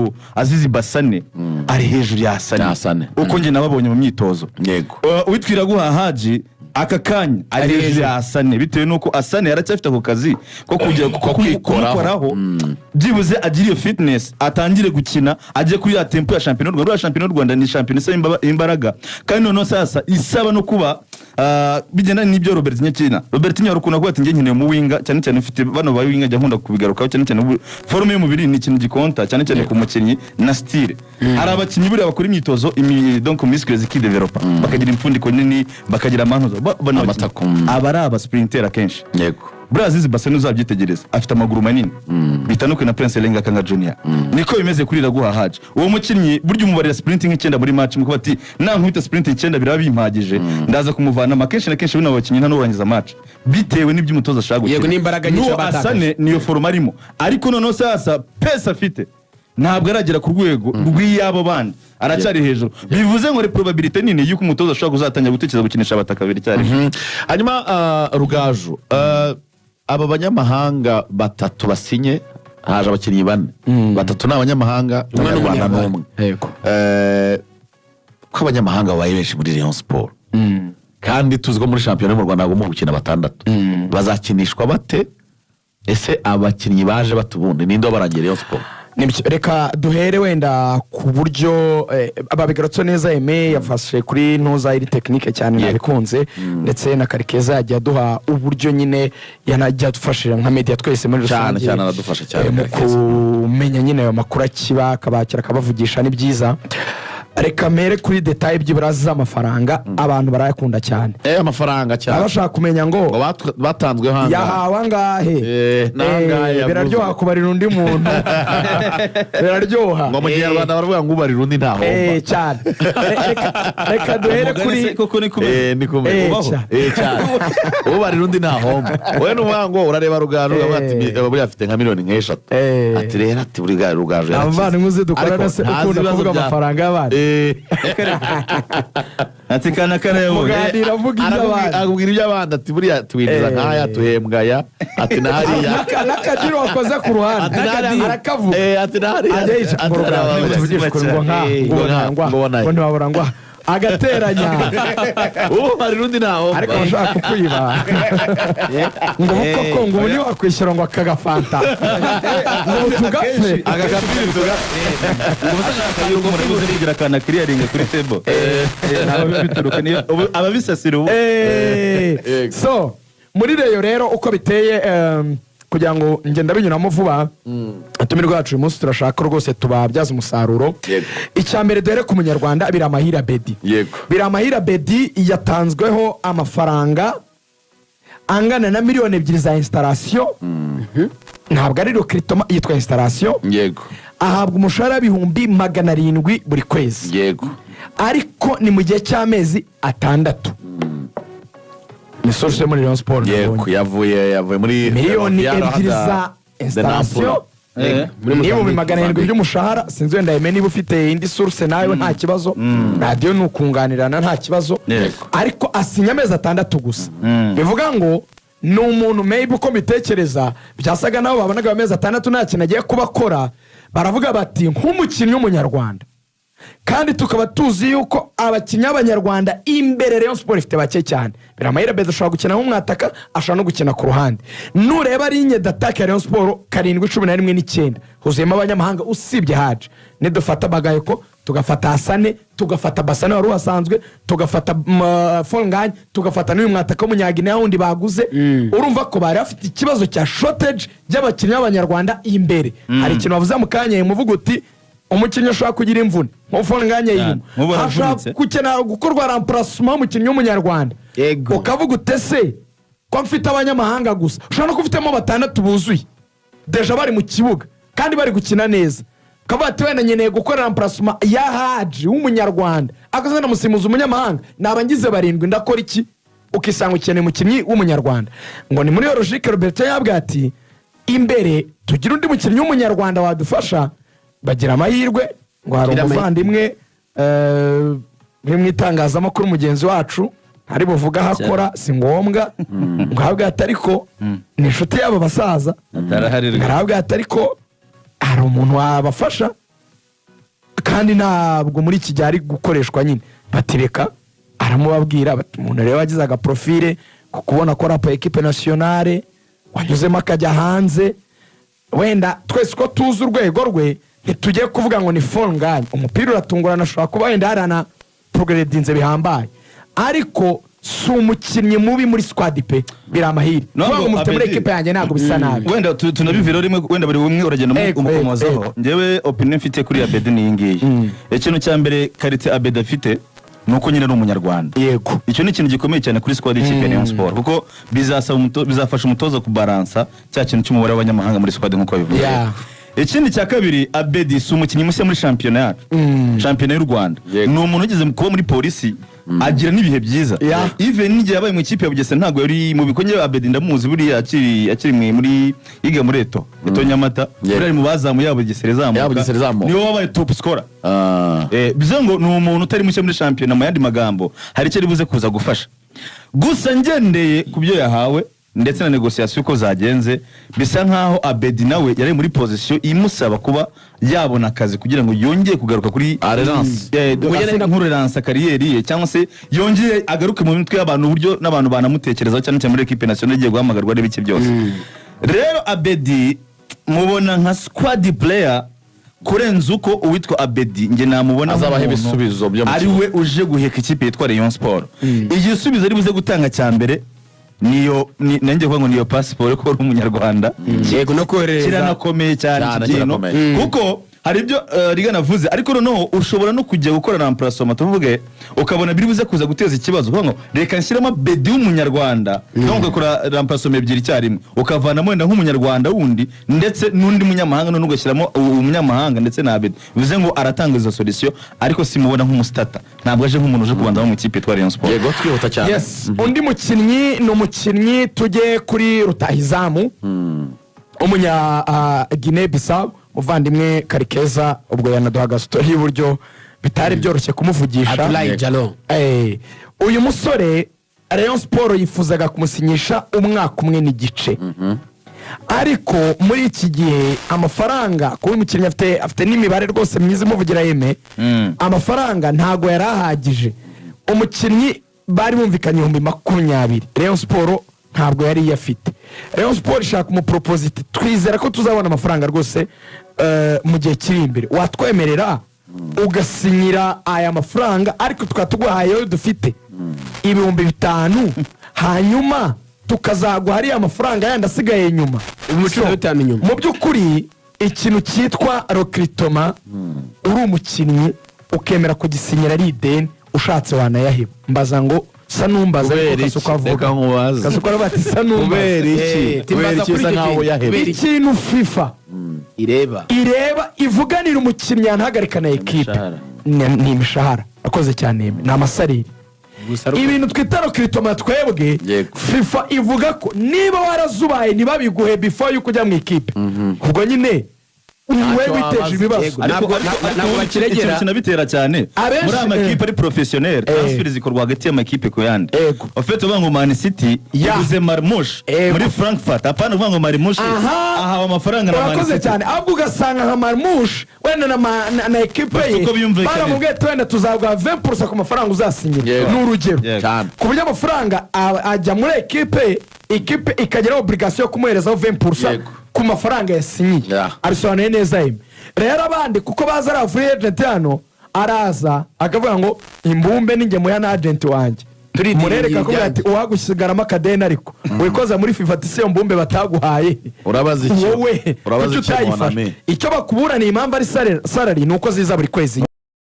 ngo Azizi Basane ari hejuru ya Hasane uko nge nababonye mu myitozo yego witwira guha Haji aka kanya ari hejuru ya Hasane bitewe nuko Hasane yaracyafite ako kazi ko kujya kwikoraho byibuze agiriye fitness atangire gukina aje kuri ya tempo ya champion Rwanda ni champion imbaraga kandi none sasa isaba no kuba bigenda n'ibyo Robert Nyakina rukuna kuba ati nge nkeneye mu winga cyane cyane ufite bano ba winga jya nkunda kubigarukaho cyane cyane forme y'umubiri ni ikintu gikonta cyane cyane ku mukinnyi na style hari abakinnyi buri bakora imyitozo donc muscles qui developa bakagira impfundiko nini bakagira amantuzo abari aba sprinter akenshi yego Azizi Basane uzabyitegereza afite amaguru manini bitanuke na Prince Lenga Kanga Junior niko bimeze kuri Iraguha Haji uwo mukinnyi burya umubarira sprinting 9 muri match muko bati nankubita sprinting 9 biraba bimpagije ndaza kumuvana makenshi na kenshi bino bakinnyi nta nurangiza match bitewe n'ibyo umutoza ashaka gukina yego n'imbaraga nyinshi abataka Hasane niyo forma arimo ariko none sasa pesa afite ntabwo aragera ku rwego rw'iyabo bandi aracyari hejuru bivuze ngo probability nini yuko umutoza ashaka kuzatanya gutekereza gukinisha abataka babiri cyari hanyuma Rugaju aba banyamahanga batatu basinye haje abakinnyi bane batatu n'abanyamahanga n'Abanyarwanda n'umwe yego ko abanyamahanga babaye benshi muri Rayon Sport kandi tuzi ko muri shampiyona y'u Rwanda bagomba gukina batandatu bazakinishwa bate ese abakinnyi baje batubundi ninde barangiye Rayon Sport reka duhere wenda ku buryo ababigarutse neza Aime yafashe kuri ntuza iri technique cyane nabikunze ndetse na Karikeza yagiye duha uburyo nyine yanajya dufashira nka media twese muri rusange cyane aradufasha cyane kumenya nyine ayo makuru akiba akabakira akabavugisha ni byiza reka mere kuri detail by'iburaza z'amafaranga abantu barayakunda cyane amafaranga cyane abashaka kumenya ngo batanzwe hanze yahawa ngahe biraryoha kubarira undi muntu biraryoha ngo mu Kinyarwanda baravuga ngo ubarira undi ntaho cyane reka duhere kuri koko ni kumenya cyane ubarira undi ntaho wowe n'uvuga ngo urareba Rugaju ati buri afite nka miliyoni nk'eshatu ati rero ati buri Rugaju abana muze dukorana se ukunda kuvuga amafaranga y'abandi ati kana muganira avuga iby'abandi akubwira iby'abandi ati buriya twinjiza nk'aya tuhembwaya ati nahariya n'akagiro wakoze ku ruhande arakavuga ati nahariya tuvugisha ngo ntibabura ngo agateranya hari rundi naho ariko bashaka kukwiba ngo koko ngo ubu wakwishyura ngo akagafanta ngo tugafe agakapiri tugafe ngo bazashaka yuko muri buze kugira kana clearing kuri table nabo bituruka ni ababisasira ubu so muri reyo rero uko biteye kugira ngo ngenda binyuramo vuba atumirwa yacu uyu munsi turashaka rwose tubabyaza umusaruro icyambere dore ku munyarwanda Biramahira Bedi Biramahira Bedi yatanzweho amafaranga angana na miliyoni 2 za installation ntabwo ari recruitment yitwa installation ahabwa umushahara w'ibihumbi 700 buri kwezi ariko ni mu gihe cy'amezi 6 ni source muri Rayon Sport yavuye muri miliyoni 2 za installation niba mu 700 by'umushahara sinzi wenda Aime niba ufite indi source nayo nta kibazo radio nukunganirana nta kibazo ariko asinya amezi 6 gusa bivuga ngo ni umuntu maybe uko bitekereza byasaga nabo babonaga amezi 6 nta kintu agiye kubakora baravuga bati nk'umukinnyi w'umunyarwanda kandi tukaba tuzi yuko abakinnyi b'Abanyarwanda imbere Rayon Sport ifite bake cyane Biramahira Bedi ashobora gukina nk'umwataka ashobora no gukina ku ruhande nureba ari inye d'attaque Rayon Sport 7-11-9 huzuyemo abanyamahanga usibye Haji nidufata Bagayeko tugafata Hasane tugafata Basane wari wasanzwe tugafata Folnganye tugafata n'uyu mwataka w'umunyagine wundi baguze urumva ko bari afite ikibazo cya shortage y'abakinnyi b'Abanyarwanda imbere hari ikintu bavuze mu kanya muvuga uti umukinnyi ashobora kugira imvune Folnganye yimo ashobora gukena gukorwa remplacement umukinnyi w'umunyarwanda ukavuga utese ko mfite abanyamahanga gusa ushobora no kufitemo 6 buzuye deja bari mu kibuga kandi bari gukina neza kavuga ati wenda nyeneye gukora remplacement ya Haji w'umunyarwanda akoze na musimuza umunyamahanga nabangize 7 ndakora iki ukisanga ukeneye umukinnyi w'umunyarwanda ngo ni muri logique Robert yabwa ati imbere tugira undi mukinnyi w'umunyarwanda wadufasha bagira amahirwe ngo hari umuvandimwe muri mwitangazamakuru mugenzi wacu hari buvuga hakora si ngombwa ngo habwa atariko ni inshuti y'aba basaza arahabwa atariko hari umuntu wabafasha kandi ntabwo muri iki gihe ari gukoreshwa nyine batireka aramubabwira bati umuntu rero wagize agaprofile ku kubona ko rapa ekipe nationale wanyuzemo akajya hanze wenda twese ko tuzi urwego rwe ntitugiye kuvuga ngo ni fonganye umupira uratungurana ashobora kuba wenda harana progredinze bihambaye ariko si umukinnyi mubi muri squad pe biramahiri kuvuga ngo mufite muri ekipe yanjye ntabwo bisa nabi wenda tunabivira rimwe wenda buri umwe uragenda umukomozaho njyewe opinion mfite kuri Abedi ni ngiyi ikintu cya mbere Karite Abedi afite nuko nyine ari umunyarwanda yego icyo ni ikintu gikomeye cyane kuri squad y'ikipe ya Rayon Sport kuko bizafasha umutoza kubalansa cya kintu cy'umubare w'abanyamahanga muri squad nkuko bivuze ikindi cya kabiri Abedi si umukinnyi mushya muri shampiyona yacu shampiyona y'u Rwanda ni umuntu ugeze kuba muri polisi agira n'ibihe byiza even n'igihe yabaye mu ikipe ya Bugesera ntabwo yari mu bikonye Abedi ndamuzi buriya akiri muri yiga muri Eto Nyamata buriya mu bazamu ya Bugesera zamuka niwe wabaye top scorer bivuze ngo ni umuntu utari mushya muri shampiyona mu yandi magambo hari icyo ribuze kuza gufasha gusa ngendeye ku byo yahawe ndetse na negociation uko zagenze bisa nkaho Abedi nawe yari muri position imusaba kuba yabona akazi kugira ngo yongeye kugaruka kuri relance kariyeri ye cyangwa se yongeye agaruke mu mitwe y'abantu uburyo n'abantu banamutekerezaho cyane cyane muri equipe nationale igiye guhamagarwa n'ibiki byose rero Abedi mubona nka squad player kurenza uko uwitwa Abedi nge namubona azabaho ibisubizo byo ari we uje guheka ikipe yitwa Rayon Sport igisubizo ari buze gutanga cya mbere niyo nanjye kuvuga ngo niyo passport ko uri umunyarwanda yego no kohereza kiranakomeye cyane ikintu kuko hari ibyo riga navuze ariko noneho ushobora no kujya gukora remplacement tuvuge ukabona biri buze kuza guteza ikibazo kuko ngo reka nshyiramo Abedi w'umunyarwanda no gukora remplacement ebyiri cyarimwe ukavana mwenda nk'umunyarwanda wundi ndetse n'undi munyamahanga no ugashyiramo umunyamahanga ndetse na Abedi bivuze ngo aratanga izo solution ariko simubona nk'umustata ntabwo aje nk'umuntu uje kubanza mu ikipe yitwa Rayon Sport yego twihuta cyane yes undi mukinnyi ni umukinnyi tujye kuri rutahizamu umunya Guinea Bissau uvandimwe Karikeza ubwo yanaduhaga story y'uburyo bitari byoroshye kumuvugisha Abdoulaye Diallo uyu musore Rayon Sport yifuzaga kumusinyisha umwaka umwe n'igice ariko muri iki gihe amafaranga kuba umukinnyi afite n'imibare rwose myiza imuvugira yeme amafaranga ntago yarahagije umukinnyi bari bumvikanye 20,000 Rayon Sport ntabwo yari yafite Rayon Sport ishaka umuproposite twizera ko tuzabona amafaranga rwose mu gihe kiri imbere watwemerera ugasinyira aya mafaranga ariko tukatuguhaye dufite 5,000 hanyuma tukazaguha ari amafaranga yandi asigaye nyuma mu by'ukuri ikintu cyitwa recruitment uri umukinnyi ukemera kugisinyira ari ideni ushatse wanayaheba mbaza ngo sanumbaza kasuko avuga kasuko arabati sanumbaza kubera nkaho yaheba ikintu FIFA ireba ivuganira umukinnyi yanhagarika na equipe ni imishahara akoze cyane ni amasariri ibintu twita recruitment twebwe FIFA ivuga ko niba warazubaye ntibabiguhe before yuko ujya mu equipe ubwo nyine wewe witeje ibibazo ntabwo bakiregera kinabitera cyane muri amakipe ari professionnel transfer zikorwa hagati y'amakipe ko yandi ofete uvuga ngo Man City yaguze Marmoush muri Frankfurt apana uvuga ngo Marmoush aha amafaranga na Man City cyane ahubwo ugasanga nka Marmoush wenda na equipe ye baramubwiye twenda tuzagwa 20% ku mafaranga uzasinyira n'urugero ku buryo amafaranga ajya muri equipe ikagera obligation yo kumuherezaho 20% ku mafaranga yasinyiye arisobanuye neza yeme rero abandi kuko baza ari free agent hano araza akavuga ngo imbumbe n'ingemo ya agent wanjye murereka ko ati uwagusigaramo akadeni ariko wikoza muri FIFA tisiyo mbumbe bataguhaye urabaza iki wowe icyo bakubura ni impamvu ari salary nuko ziza buri kwezi